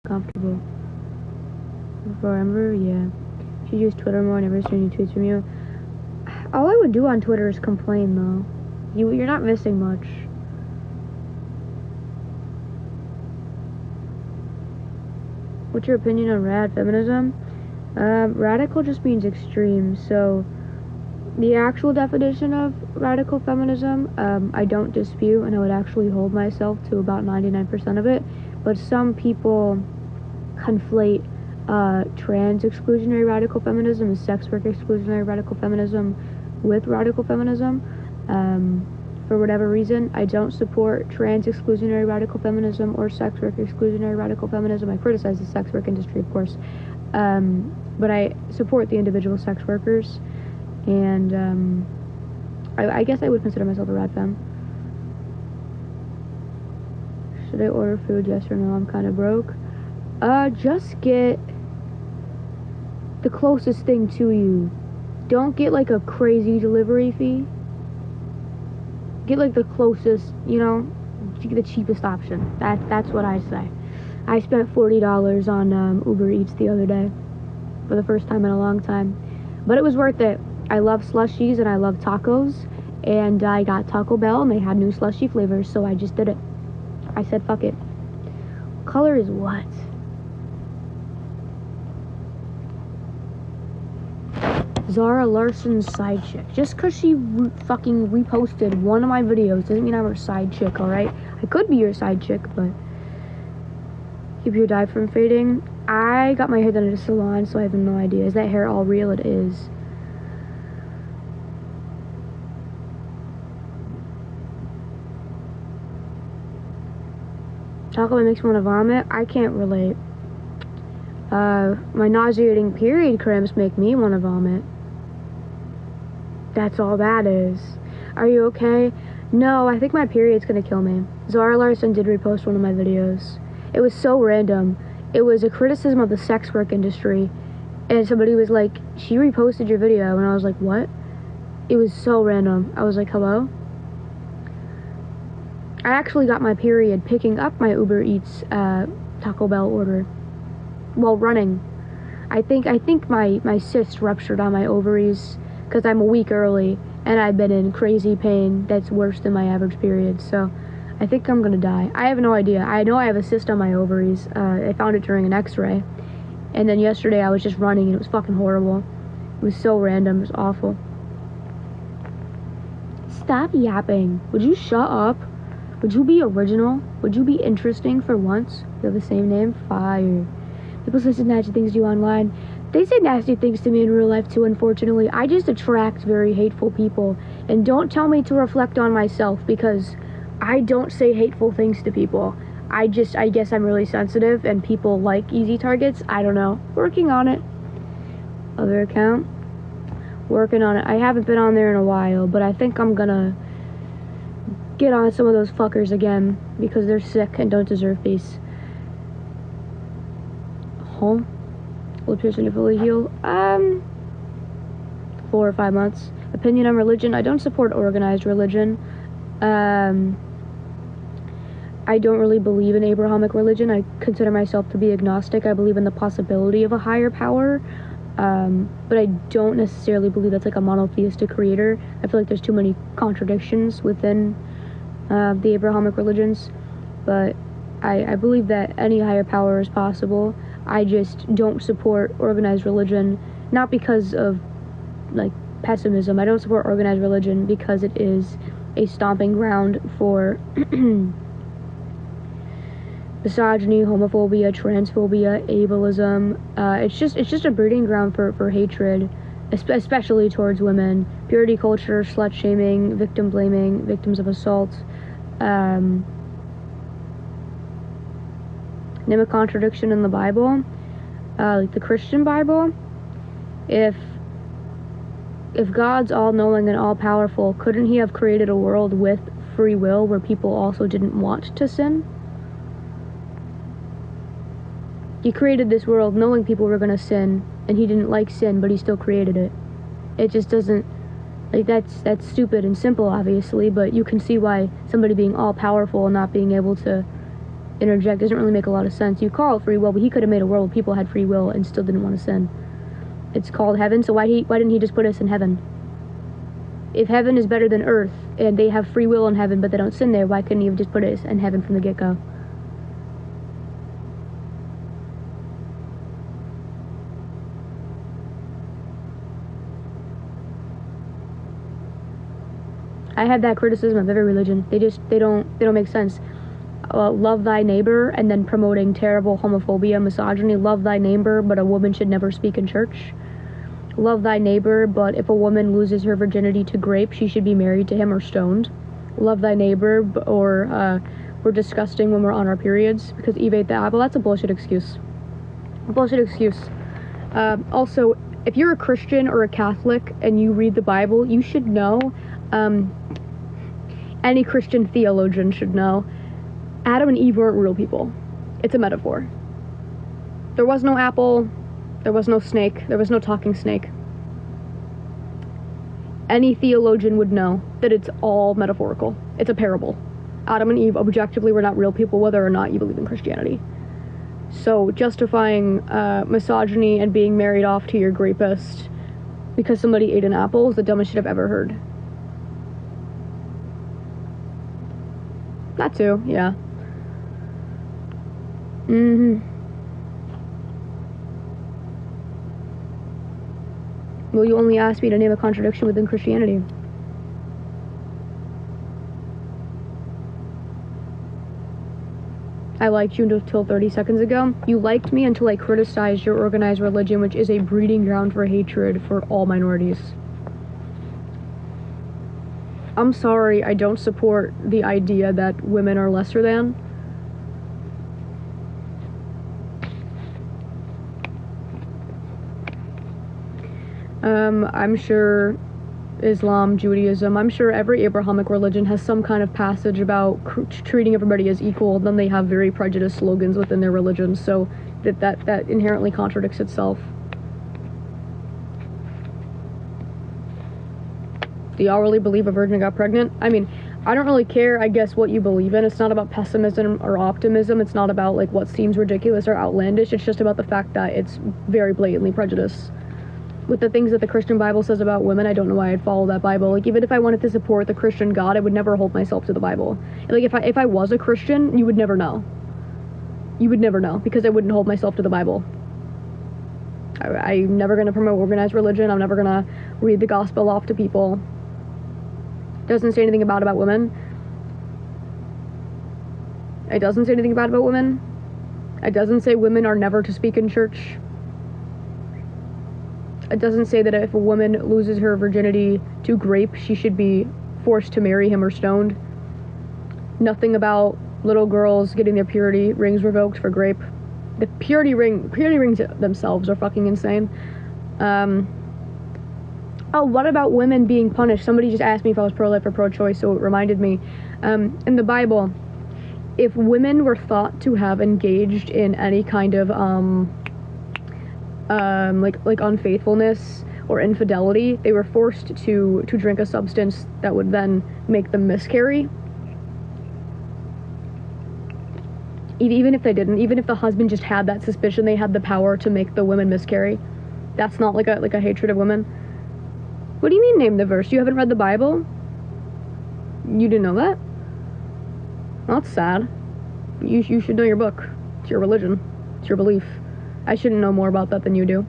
comfortable. Remember? Yeah. Should use Twitter more. Never seen any tweets from you. All I would do on Twitter is complain, though. You're not missing much. What's your opinion on rad feminism? Radical just means extreme, so the actual definition of radical feminism, I don't dispute, and I would actually hold myself to about 99% of it, but some people conflate trans exclusionary radical feminism and sex work exclusionary radical feminism with radical feminism. For whatever reason, I don't support trans exclusionary radical feminism or sex work exclusionary radical feminism. I criticize the sex work industry, of course, but I support the individual sex workers, and I guess I would consider myself a rad femme. Should I order food? Yes or no? I'm kind of broke. Just get the closest thing to you. Don't get like a crazy delivery fee. Get like the closest, the cheapest option. That's what I say. I spent $40 on Uber Eats the other day for the first time in a long time, but it was worth it. I love slushies and I love tacos, and I got Taco Bell and they had new slushy flavors, so I just did it. I said fuck it. Color is what? Zara Larson's side chick. Just because she fucking reposted one of my videos doesn't mean I'm her side chick, alright? I could be your side chick, but keep your dye from fading. I got my hair done at a salon, so I have no idea. Is that hair all real? It is. Chocolate makes me want to vomit. I can't relate. My nauseating period cramps make me want to vomit. That's all that is. Are you okay? No, I think my period's gonna kill me. Zara Larson did repost one of my videos. It was so random. It was a criticism of the sex work industry, and somebody was like, she reposted your video, and I was like, what? It was so random. I was like, hello? I actually got my period picking up my Uber Eats Taco Bell order while running. I think my cyst ruptured on my ovaries because I'm a week early and I've been in crazy pain that's worse than my average period, so I think I'm gonna die. I have no idea. I know I have a cyst on my ovaries. I found it during an x-ray, and then yesterday I was just running and it was fucking horrible. It was so random. It was awful. Stop yapping. Would you shut up? Would you be original? Would you be interesting for once? You have the same name? Fire. People say nasty things to you online. They say nasty things to me in real life too, unfortunately. I just attract very hateful people. And don't tell me to reflect on myself, because I don't say hateful things to people. I guess I'm really sensitive and people like easy targets. I don't know. Working on it. Other account. Working on it. I haven't been on there in a while, but I think I'm gonna get on some of those fuckers again because they're sick and don't deserve peace. Home? Will the person fully heal? 4 or 5 months. Opinion on religion? I don't support organized religion. I don't really believe in Abrahamic religion. I consider myself to be agnostic. I believe in the possibility of a higher power, but I don't necessarily believe that's like a monotheistic creator. I feel like there's too many contradictions within the Abrahamic religions, but I believe that any higher power is possible. I just don't support organized religion, not because of like pessimism. I don't support organized religion because it is a stomping ground for misogyny, homophobia, transphobia, ableism. It's just a breeding ground for hatred, especially towards women. Purity culture, slut shaming, victim blaming, victims of assault. Name a contradiction in the Bible, like the Christian Bible. If God's all-knowing and all-powerful, couldn't he have created a world with free will where people also didn't want to sin? He created this world knowing people were going to sin, and he didn't like sin, but he still created it. It just doesn't, like, that's stupid and simple, obviously, but you can see why somebody being all-powerful and not being able to interject, doesn't really make a lot of sense. You call it free will, but he could have made a world where people had free will and still didn't want to sin. It's called heaven, so why didn't he just put us in heaven? If heaven is better than earth, and they have free will in heaven, but they don't sin there, why couldn't he have just put us in heaven from the get-go? I have that criticism of every religion. They don't make sense. Love thy neighbor, and then promoting terrible homophobia, misogyny. Love thy neighbor, but a woman should never speak in church. Love thy neighbor, but if a woman loses her virginity to grape, she should be married to him or stoned. Love thy neighbor, or we're disgusting when we're on our periods because Eve ate the apple. That's a bullshit excuse. Bullshit excuse. Also, if you're a Christian or a Catholic and you read the Bible, you should know, any Christian theologian should know, Adam and Eve weren't real people. It's a metaphor. There was no apple, there was no snake, there was no talking snake. Any theologian would know that it's all metaphorical. It's a parable. Adam and Eve objectively were not real people, whether or not you believe in Christianity. So justifying misogyny and being married off to your rapist because somebody ate an apple is the dumbest shit I've ever heard. That too, yeah. Well, you only asked me to name a contradiction within Christianity. I liked you until 30 seconds ago. You liked me until I criticized your organized religion, which is a breeding ground for hatred for all minorities. I'm sorry, I don't support the idea that women are lesser than. I'm sure Islam, Judaism, I'm sure every Abrahamic religion has some kind of passage about treating everybody as equal. Then they have very prejudiced slogans within their religion, so that inherently contradicts itself. Do y'all really believe a virgin got pregnant? I mean, I don't really care, I guess, what you believe in. It's not about pessimism or optimism. It's not about, like, what seems ridiculous or outlandish. It's just about the fact that it's very blatantly prejudiced. With the things that the Christian Bible says about women, I don't know why I'd follow that Bible. Like, even if I wanted to support the Christian God, I would never hold myself to the Bible. Like, if I was a Christian, you would never know. You would never know, because I wouldn't hold myself to the Bible. I'm never going to promote organized religion. I'm never going to read the gospel off to people. Doesn't say anything about women. It doesn't say anything about women. It doesn't say women are never to speak in church. It doesn't say that if a woman loses her virginity to grape, she should be forced to marry him or stoned. Nothing about little girls getting their purity rings revoked for grape. The purity rings themselves are fucking insane. Oh, what about women being punished? Somebody just asked me if I was pro-life or pro-choice, so it reminded me. In the Bible, if women were thought to have engaged in any kind of like unfaithfulness or infidelity, they were forced to drink a substance that would then make them miscarry. Even if they didn't, even if the husband just had that suspicion, they had the power to make the women miscarry. That's not like a hatred of women. What do you mean name the verse? You haven't read the Bible? You didn't know that? Well, that's sad. You should know your book. It's your religion. It's your belief. I shouldn't know more about that than you do.